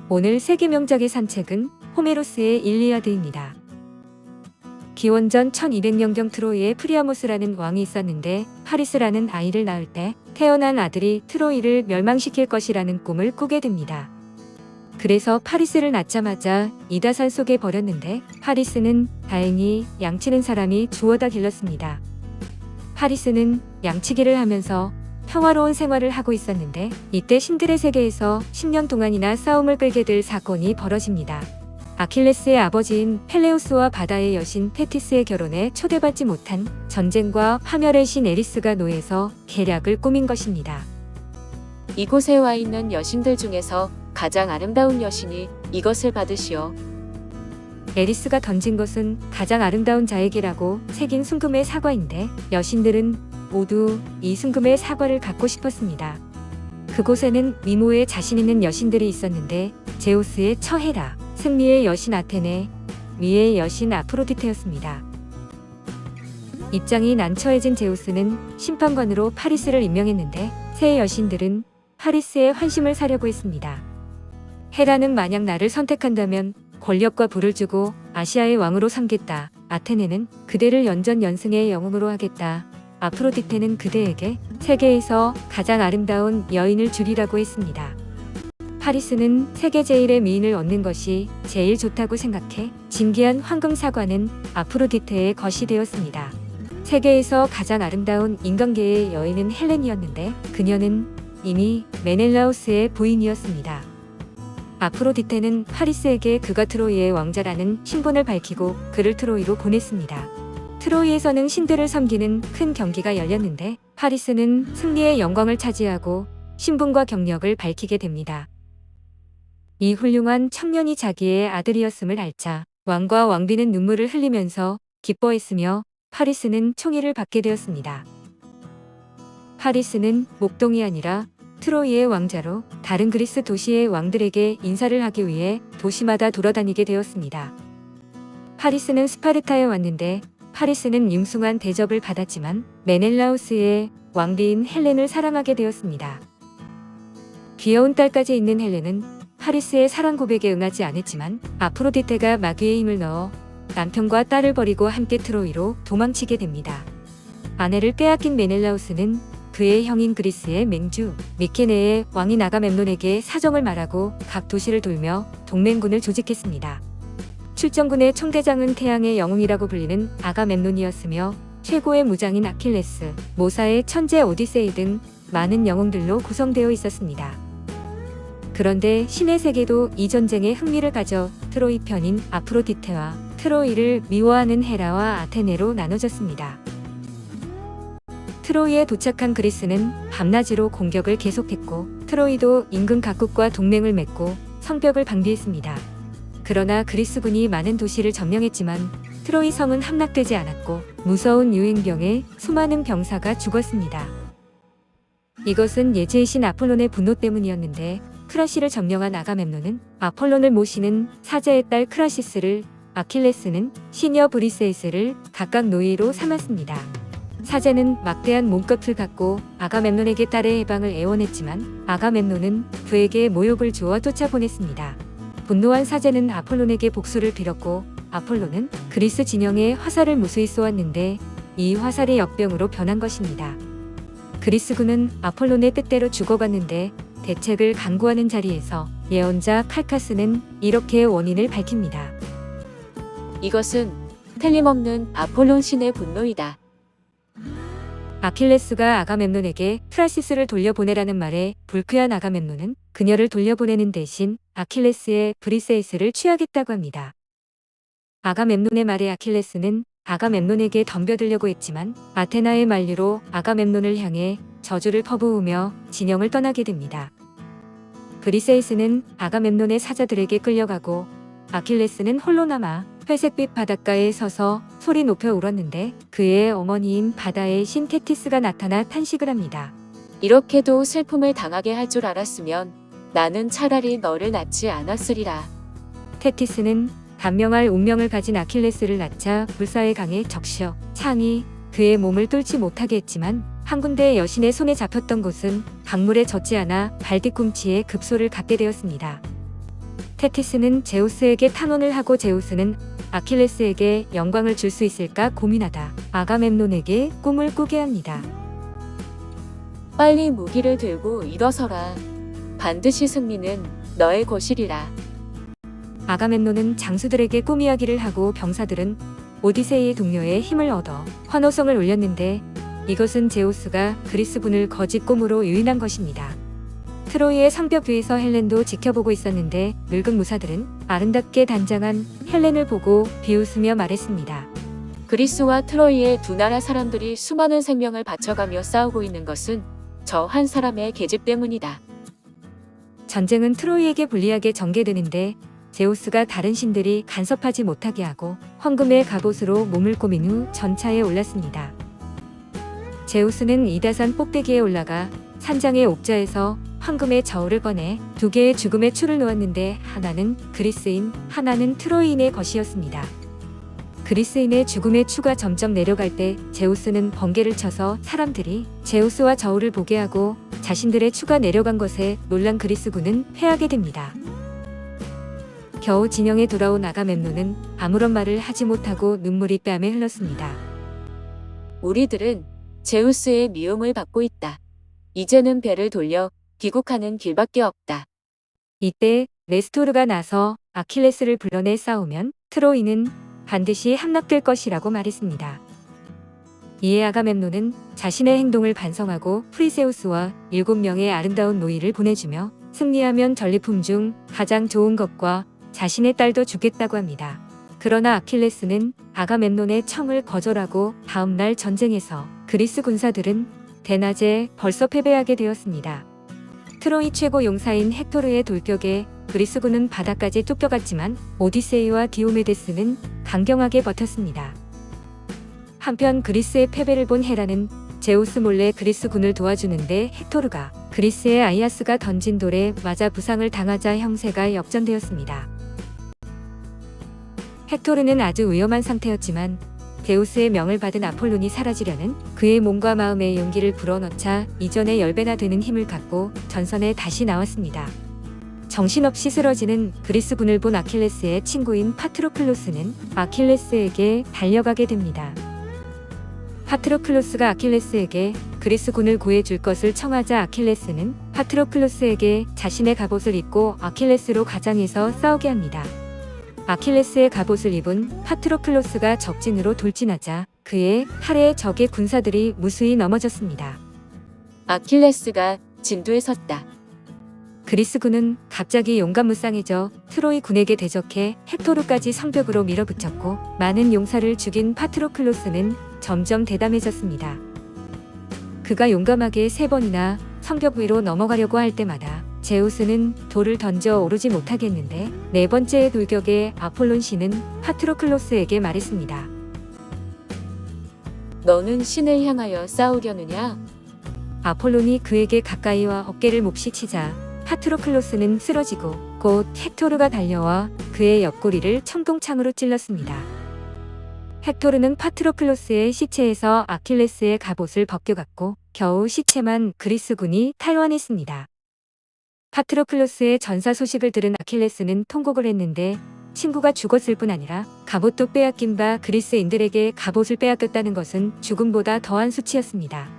오늘 세계 명작의 산책은 호메로스의 일리아드입니다. 기원전 1200년경 트로이에 프리아모스라는 왕이 있었는데 파리스라는 아이를 낳을 때 태어난 아들이 트로이를 멸망시킬 것이라는 꿈을 꾸게 됩니다. 그래서 파리스를 낳자마자 이다산 속에 버렸는데 파리스는 다행히 양치는 사람이 주워다 길렀습니다. 파리스는 양치기를 하면서 평화로운 생활을 하고 있었는데 이때 신들의 세계에서 10년 동안이나 싸움을 끌게 될 사건이 벌어집니다. 아킬레스의 아버지인 펠레우스와 바다의 여신 테티스의 결혼에 초대받지 못한 전쟁과 파멸의 신 에리스가 노예서 계략을 꾸민 것입니다. 이곳에 와 있는 여신들 중에서 가장 아름다운 여신이 이것을 받으시오. 에리스가 던진 것은 가장 아름다운 자에게라고 새긴 순금의 사과인데 여신들은 모두 이 순금의 사과를 갖고 싶었습니다. 그곳에는 미모에 자신 있는 여신들이 있었는데 제우스의 처 헤라, 승리의 여신 아테네, 위의 여신 아프로디테였습니다. 입장이 난처해진 제우스는 심판관으로 파리스를 임명했는데 세 여신들은 파리스의 환심을 사려고 했습니다. 헤라는 만약 나를 선택한다면 권력과 부를 주고 아시아의 왕으로 삼겠다. 아테네는 그대를 연전연승의 영웅으로 하겠다. 아프로디테는 그대에게 세계에서 가장 아름다운 여인을 주리라고 했습니다. 파리스는 세계 제일의 미인을 얻는 것이 제일 좋다고 생각해 진귀한 황금 사과는 아프로디테의 것이 되었습니다. 세계에서 가장 아름다운 인간계의 여인은 헬렌이었는데 그녀는 이미 메넬라우스의 부인이었습니다. 아프로디테는 파리스에게 그가 트로이의 왕자라는 신분을 밝히고 그를 트로이로 보냈습니다. 트로이에서는 신들을 섬기는 큰 경기가 열렸는데 파리스는 승리의 영광을 차지하고 신분과 경력을 밝히게 됩니다. 이 훌륭한 청년이 자기의 아들이었음을 알자 왕과 왕비는 눈물을 흘리면서 기뻐했으며 파리스는 총애를 받게 되었습니다. 파리스는 목동이 아니라 트로이의 왕자로 다른 그리스 도시의 왕들에게 인사를 하기 위해 도시마다 돌아다니게 되었습니다. 파리스는 스파르타에 왔는데 파리스는 융숭한 대접을 받았지만 메넬라우스의 왕비인 헬렌을 사랑하게 되었습니다. 귀여운 딸까지 있는 헬렌은 파리스의 사랑 고백에 응하지 않았지만 아프로디테가 마귀의 힘을 넣어 남편과 딸을 버리고 함께 트로이로 도망치게 됩니다. 아내를 빼앗긴 메넬라우스는 그의 형인 그리스의 맹주 미케네의 왕인 아가멤논에게 사정을 말하고 각 도시를 돌며 동맹군을 조직했습니다. 출정군의 총대장은 태양의 영웅이라고 불리는 아가멤논이었으며 최고의 무장인 아킬레스, 모사의 천재 오디세이 등 많은 영웅들로 구성되어 있었습니다. 그런데 신의 세계도 이 전쟁에 흥미를 가져 트로이 편인 아프로디테와 트로이를 미워하는 헤라와 아테네로 나눠졌습니다. 트로이에 도착한 그리스는 밤낮으로 공격을 계속했고 트로이도 인근 각국과 동맹을 맺고 성벽을 방비했습니다. 그러나 그리스군이 많은 도시를 점령했지만 트로이 성은 함락되지 않았고 무서운 유행병에 수많은 병사가 죽었습니다. 이것은 예지의 신 아폴론의 분노 때문이었는데 크라시를 점령한 아가멤논은 아폴론을 모시는 사제의 딸 크라시스를 아킬레스는 시녀 브리세이스를 각각 노예로 삼았습니다. 사제는 막대한 몸값을 갖고 아가멤논에게 딸의 해방을 애원했지만 아가멤논은 그에게 모욕을 주어 쫓아보냈습니다. 분노한 사제는 아폴론에게 복수를 빌었고 아폴론은 그리스 진영에 화살을 무수히 쏘았는데 이 화살이 역병으로 변한 것입니다. 그리스군은 아폴론의 뜻대로 죽어갔는데 대책을 강구하는 자리에서 예언자 칼카스는 이렇게 원인을 밝힙니다. 이것은 틀림없는 아폴론 신의 분노이다. 아킬레스가 아가멤논에게 크라시스를 돌려보내라는 말에 불쾌한 아가멤논은 그녀를 돌려보내는 대신 아킬레스의 브리세이스를 취하겠다고 합니다. 아가멤논의 말에 아킬레스는 아가멤논에게 덤벼들려고 했지만 아테나의 만류로 아가멤논을 향해 저주를 퍼부으며 진영을 떠나게 됩니다. 브리세이스는 아가멤논의 사자들에게 끌려가고 아킬레스는 홀로 남아 회색빛 바닷가에 서서 소리 높여 울었는데 그의 어머니인 바다의 신 테티스가 나타나 탄식을 합니다. 이렇게도 슬픔을 당하게 할 줄 알았으면 나는 차라리 너를 낳지 않았으리라. 테티스는 단명할 운명을 가진 아킬레스를 낳자 불사의 강에 적셔 창이 그의 몸을 뚫지 못하게 했지만 한 군데 여신의 손에 잡혔던 곳은 강물에 젖지 않아 발 뒤꿈치에 급소를 갖게 되었습니다. 테티스는 제우스에게 탄원을 하고 제우스는 아킬레스에게 영광을 줄 수 있을까 고민하다 아가멤논에게 꿈을 꾸게 합니다. 빨리 무기를 들고 일어서라. 반드시 승리는 너의 것이리라. 아가멤논은 장수들에게 꿈 이야기를 하고 병사들은 오디세이의 동료의 힘을 얻어 환호성을 울렸는데 이것은 제우스가 그리스군을 거짓 꿈으로 유인한 것입니다. 트로이의 성벽 위에서 헬렌도 지켜보고 있었는데 늙은 무사들은 아름답게 단장한 헬렌을 보고 비웃으며 말했습니다. 그리스와 트로이의 두 나라 사람들이 수많은 생명을 바쳐가며 싸우고 있는 것은 저 한 사람의 계집 때문이다. 전쟁은 트로이에게 불리하게 전개되는데 제우스가 다른 신들이 간섭하지 못하게 하고 황금의 갑옷으로 몸을 꾸민 후 전차에 올랐습니다. 제우스는 이다산 꼭대기에 올라가 산장의 옥자에서 황금의 저울을 꺼내 두 개의 죽음의 추를 놓았는데 하나는 그리스인, 하나는 트로이인의 것이었습니다. 그리스인의 죽음의 추가 점점 내려갈 때 제우스는 번개를 쳐서 사람들이 제우스와 저울을 보게 하고 자신들의 추가 내려간 것에 놀란 그리스군은 패하게 됩니다. 겨우 진영에 돌아온 아가멤논은 아무런 말을 하지 못하고 눈물이 뺨에 흘렀습니다. 우리들은 제우스의 미움을 받고 있다. 이제는 배를 돌려 귀국하는 길밖에 없다. 이때 레스토르가 나서 아킬레스를 불러내 싸우면 트로이는 반드시 함락될 것이라고 말했습니다. 이에 아가멤논은 자신의 행동을 반성하고 프리세우스와 7명의 아름다운 노이를 보내주며 승리하면 전리품 중 가장 좋은 것과 자신의 딸도 주겠다고 합니다. 그러나 아킬레스는 아가멤논의 청을 거절하고 다음날 전쟁에서 그리스 군사들은 대낮에 벌써 패배하게 되었습니다. 트로이 최고 용사인 헥토르의 돌격에 그리스군은 바다까지 쫓겨갔지만 오디세이와 디오메데스는 강경하게 버텼습니다. 한편 그리스의 패배를 본 헤라는 제우스 몰래 그리스군을 도와주는데 헥토르가 그리스의 아이아스가 던진 돌에 맞아 부상을 당하자 형세가 역전되었습니다. 헥토르는 아주 위험한 상태였지만 제우스의 명을 받은 아폴론이 사라지려는 그의 몸과 마음에 용기를 불어넣자 이전의 10배나 되는 힘을 갖고 전선에 다시 나왔습니다. 정신없이 쓰러지는 그리스군을 본 아킬레스의 친구인 파트로클로스는 아킬레스에게 달려가게 됩니다. 파트로클로스가 아킬레스에게 그리스군을 구해줄 것을 청하자 아킬레스는 파트로클로스에게 자신의 갑옷을 입고 아킬레스로 가장해서 싸우게 합니다. 아킬레스의 갑옷을 입은 파트로클로스가 적진으로 돌진하자 그의 팔에 적의 군사들이 무수히 넘어졌습니다. 아킬레스가 진두에 섰다. 그리스군은 갑자기 용감무쌍해져 트로이 군에게 대적해 헥토르까지 성벽으로 밀어붙였고 많은 용사를 죽인 파트로클로스는 점점 대담해졌습니다. 그가 용감하게 3번이나 성벽 위로 넘어가려고 할 때마다 제우스는 돌을 던져 오르지 못하게 했는데 4번째의 돌격에 아폴론 신은 파트로클로스에게 말했습니다. 너는 신을 향하여 싸우려느냐? 아폴론이 그에게 가까이 와 어깨를 몹시 치자 파트로클로스는 쓰러지고 곧 헥토르가 달려와 그의 옆구리를 청동창으로 찔렀습니다. 헥토르는 파트로클로스의 시체에서 아킬레스의 갑옷을 벗겨갔고 겨우 시체만 그리스군이 탈환했습니다. 파트로클로스의 전사 소식을 들은 아킬레스는 통곡을 했는데 친구가 죽었을 뿐 아니라 갑옷도 빼앗긴 바 그리스인들에게 갑옷을 빼앗겼다는 것은 죽음보다 더한 수치였습니다.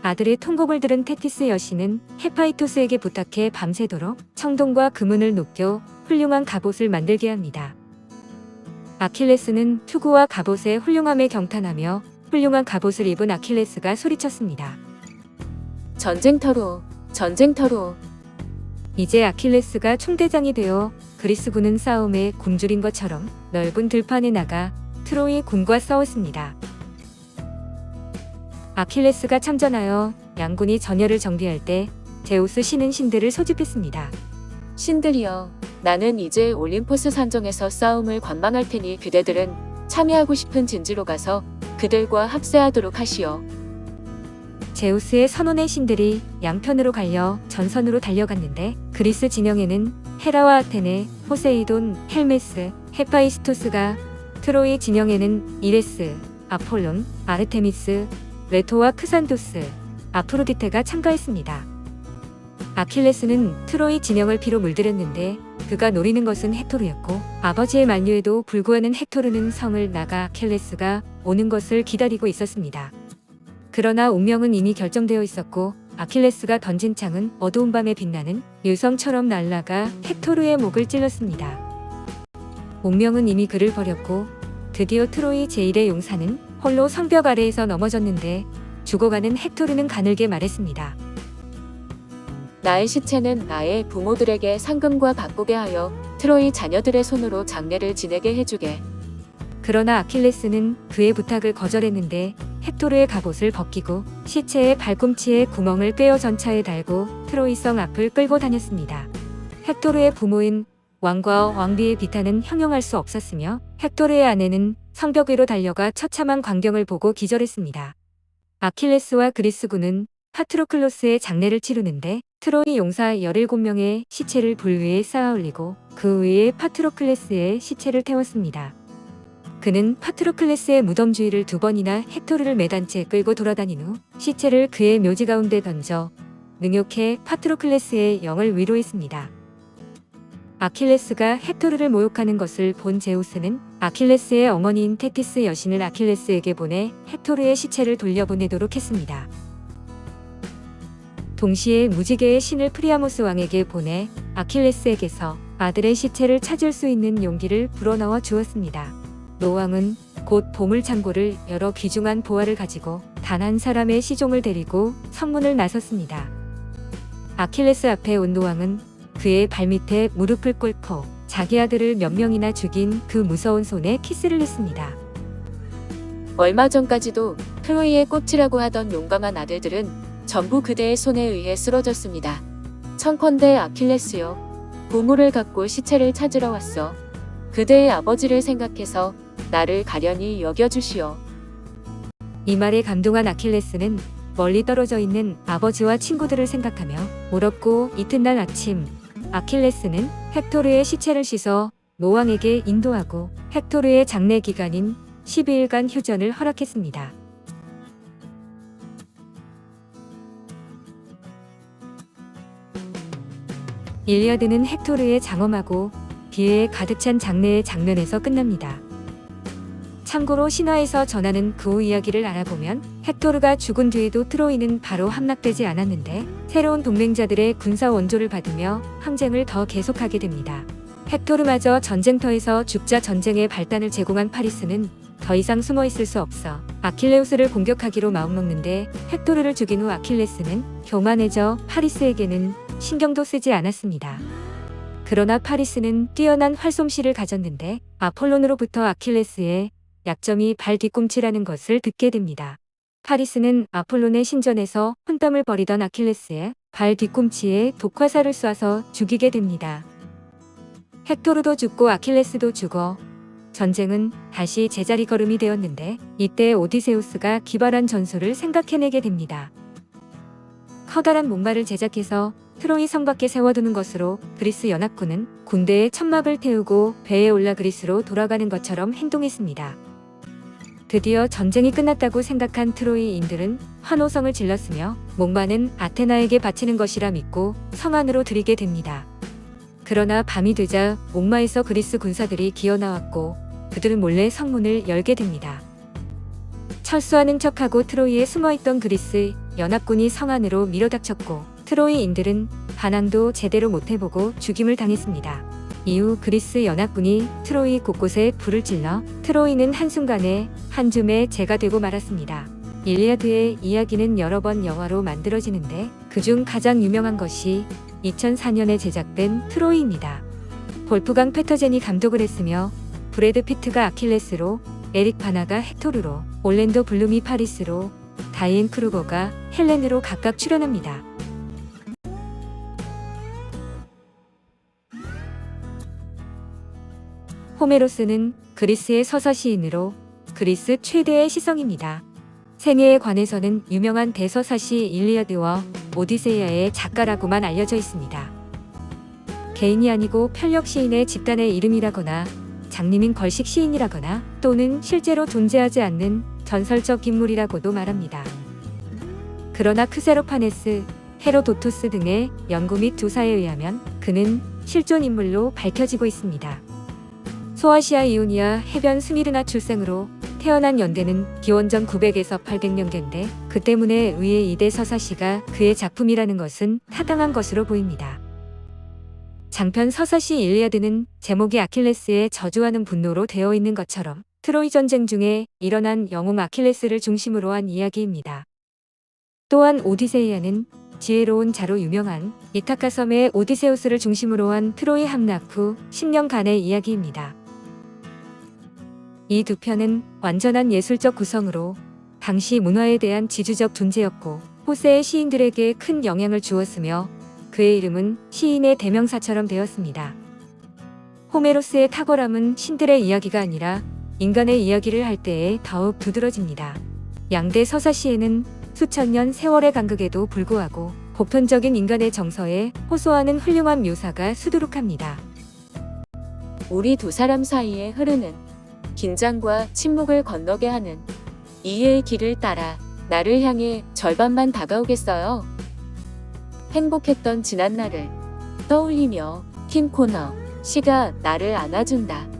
아들의 통곡을 들은 테티스 여신은 헤파이토스에게 부탁해 밤새도록 청동과 금은을 녹여 훌륭한 갑옷을 만들게 합니다. 아킬레스는 투구와 갑옷의 훌륭함에 경탄하며 훌륭한 갑옷을 입은 아킬레스가 소리쳤습니다. 전쟁터로, 전쟁터로. 이제 아킬레스가 총대장이 되어 그리스군은 싸움에 굶주린 것처럼 넓은 들판에 나가 트로이 군과 싸웠습니다. 아킬레스가 참전하여 양군이 전열을 정비할 때 제우스 신은 신들을 소집했습니다. 신들이여, 나는 이제 올림포스 산정에서 싸움을 관망할 테니 그대들은 참여하고 싶은 진지로 가서 그들과 합세하도록 하시오. 제우스의 선원의 신들이 양편으로 갈려 전선으로 달려갔는데 그리스 진영에는 헤라와 아테네, 포세이돈, 헬메스, 헤파이스토스가, 트로이 진영에는 이레스, 아폴론, 아르테미스, 레토와 크산도스, 아프로디테가 참가했습니다. 아킬레스는 트로이 진영을 피로 물들였는데 그가 노리는 것은 헥토르였고 아버지의 만류에도 불구하는 헥토르는 성을 나가 아킬레스가 오는 것을 기다리고 있었습니다. 그러나 운명은 이미 결정되어 있었고 아킬레스가 던진 창은 어두운 밤에 빛나는 유성처럼 날아가 헥토르의 목을 찔렀습니다. 운명은 이미 그를 버렸고 드디어 트로이 제1의 용사는 홀로 성벽 아래에서 넘어졌는데 죽어가는 헥토르는 가늘게 말했습니다. 나의 시체는 나의 부모들에게 상금과 바꾸게 하여 트로이 자녀들의 손으로 장례를 지내게 해주게. 그러나 아킬레스는 그의 부탁을 거절했는데 헥토르의 갑옷을 벗기고 시체의 발꿈치에 구멍을 꿰어 전차에 달고 트로이 성 앞을 끌고 다녔습니다. 헥토르의 부모인 왕과 왕비의 비탄은 형용할 수 없었으며 헥토르의 아내는 성벽 위로 달려가 처참한 광경을 보고 기절했습니다. 아킬레스와 그리스군은 파트로클로스의 장례를 치르는데 트로이 용사 17명의 시체를 불 위에 쌓아 올리고 그 위에 파트로클레스의 시체를 태웠습니다. 그는 파트로클레스의 무덤 주위를 2번이나 헥토르를 매단 채 끌고 돌아다닌 후 시체를 그의 묘지 가운데 던져 능욕해 파트로클레스의 영을 위로했습니다. 아킬레스가 헥토르를 모욕하는 것을 본 제우스는 아킬레스의 어머니인 테티스 여신을 아킬레스에게 보내 헥토르의 시체를 돌려보내도록 했습니다. 동시에 무지개의 신을 프리아모스 왕에게 보내 아킬레스에게서 아들의 시체를 찾을 수 있는 용기를 불어넣어 주었습니다. 노왕은 곧 보물창고를 열어 귀중한 보화를 가지고 단 한 사람의 시종을 데리고 성문을 나섰습니다. 아킬레스 앞에 온 노왕은 그의 발밑에 무릎을 꿇고 자기 아들을 몇 명이나 죽인 그 무서운 손에 키스를 했습니다. 얼마 전까지도 트로이의 꽃이라고 하던 용감한 아들들은 전부 그대의 손에 의해 쓰러졌습니다. 청컨대 아킬레스여, 보물을 갖고 시체를 찾으러 왔어. 그대의 아버지를 생각해서 나를 가련히 여겨주시오. 이 말에 감동한 아킬레스는 멀리 떨어져 있는 아버지와 친구들을 생각하며 울었고 이튿날 아침 아킬레스는 헥토르의 시체를 씻어 노왕에게 인도하고 헥토르의 장례 기간인 12일간 휴전을 허락했습니다. 일리아드는 헥토르의 장엄하고 비애에 가득 찬 장례의 장면에서 끝납니다. 참고로 신화에서 전하는 그 후 이야기를 알아보면 헥토르가 죽은 뒤에도 트로이는 바로 함락되지 않았는데 새로운 동맹자들의 군사 원조를 받으며 항쟁을 더 계속하게 됩니다. 헥토르마저 전쟁터에서 죽자 전쟁의 발단을 제공한 파리스는 더 이상 숨어 있을 수 없어 아킬레우스를 공격하기로 마음먹는데 헥토르를 죽인 후 아킬레스는 교만해져 파리스에게는 신경도 쓰지 않았습니다. 그러나 파리스는 뛰어난 활솜씨를 가졌는데 아폴론으로부터 아킬레스의 약점이 발 뒤꿈치라는 것을 듣게 됩니다. 파리스는 아폴론의 신전에서 혼담을 벌이던 아킬레스의 발 뒤꿈치에 독화살을 쏴서 죽이게 됩니다. 헥토르도 죽고 아킬레스도 죽어 전쟁은 다시 제자리 걸음이 되었는데 이때 오디세우스가 기발한 전술을 생각해내게 됩니다. 커다란 목마를 제작해서 트로이 성 밖에 세워두는 것으로 그리스 연합군은 군대에 천막을 태우고 배에 올라 그리스로 돌아가는 것처럼 행동했습니다. 드디어 전쟁이 끝났다고 생각한 트로이인들은 환호성을 질렀으며 목마는 아테나에게 바치는 것이라 믿고 성 안으로 들이게 됩니다. 그러나 밤이 되자 목마에서 그리스 군사들이 기어나왔고 그들은 몰래 성문을 열게 됩니다. 철수하는 척하고 트로이에 숨어있던 그리스 연합군이 성 안으로 밀어닥쳤고 트로이인들은 반항도 제대로 못해보고 죽임을 당했습니다. 이후 그리스 연합군이 트로이 곳곳에 불을 질러 트로이는 한순간에 한 줌의 재가 되고 말았습니다. 일리아드의 이야기는 여러 번 영화로 만들어지는데 그중 가장 유명한 것이 2004년에 제작된 트로이입니다. 볼프강 페터젠이 감독을 했으며 브래드 피트가 아킬레스로, 에릭 바나가 헥토르로, 올랜도 블룸이 파리스로, 다이앤 크루거가 헬렌으로 각각 출연합니다. 호메로스는 그리스의 서사 시인으로 그리스 최대의 시성입니다. 생애에 관해서는 유명한 대서사시 일리아드와 오디세이아의 작가라고만 알려져 있습니다. 개인이 아니고 편력 시인의 집단의 이름이라거나 장님인 걸식 시인이라거나 또는 실제로 존재하지 않는 전설적 인물이라고도 말합니다. 그러나 크세로파네스, 헤로도투스 등의 연구 및 조사에 의하면 그는 실존 인물로 밝혀지고 있습니다. 소아시아 이오니아 해변 스미르나 출생으로 태어난 연대는 기원전 900에서 800년대인데 그 때문에 의의 2대 서사시가 그의 작품이라는 것은 타당한 것으로 보입니다. 장편 서사시 일리아드는 제목이 아킬레스의 저주하는 분노로 되어 있는 것처럼 트로이 전쟁 중에 일어난 영웅 아킬레스를 중심으로 한 이야기입니다. 또한 오디세이아는 지혜로운 자로 유명한 이타카 섬의 오디세우스를 중심으로 한 트로이 함락 후 10년간의 이야기입니다. 이 두 편은 완전한 예술적 구성으로 당시 문화에 대한 지주적 존재였고 호세의 시인들에게 큰 영향을 주었으며 그의 이름은 시인의 대명사처럼 되었습니다. 호메로스의 탁월함은 신들의 이야기가 아니라 인간의 이야기를 할 때에 더욱 두드러집니다. 양대 서사시에는 수천 년 세월의 간극에도 불구하고 보편적인 인간의 정서에 호소하는 훌륭한 묘사가 수두룩합니다. 우리 두 사람 사이에 흐르는 긴장과 침묵을 건너게 하는 이해의 길을 따라 나를 향해 절반만 다가오겠어요. 행복했던 지난 날을 떠올리며 킴 코너 시가 나를 안아준다.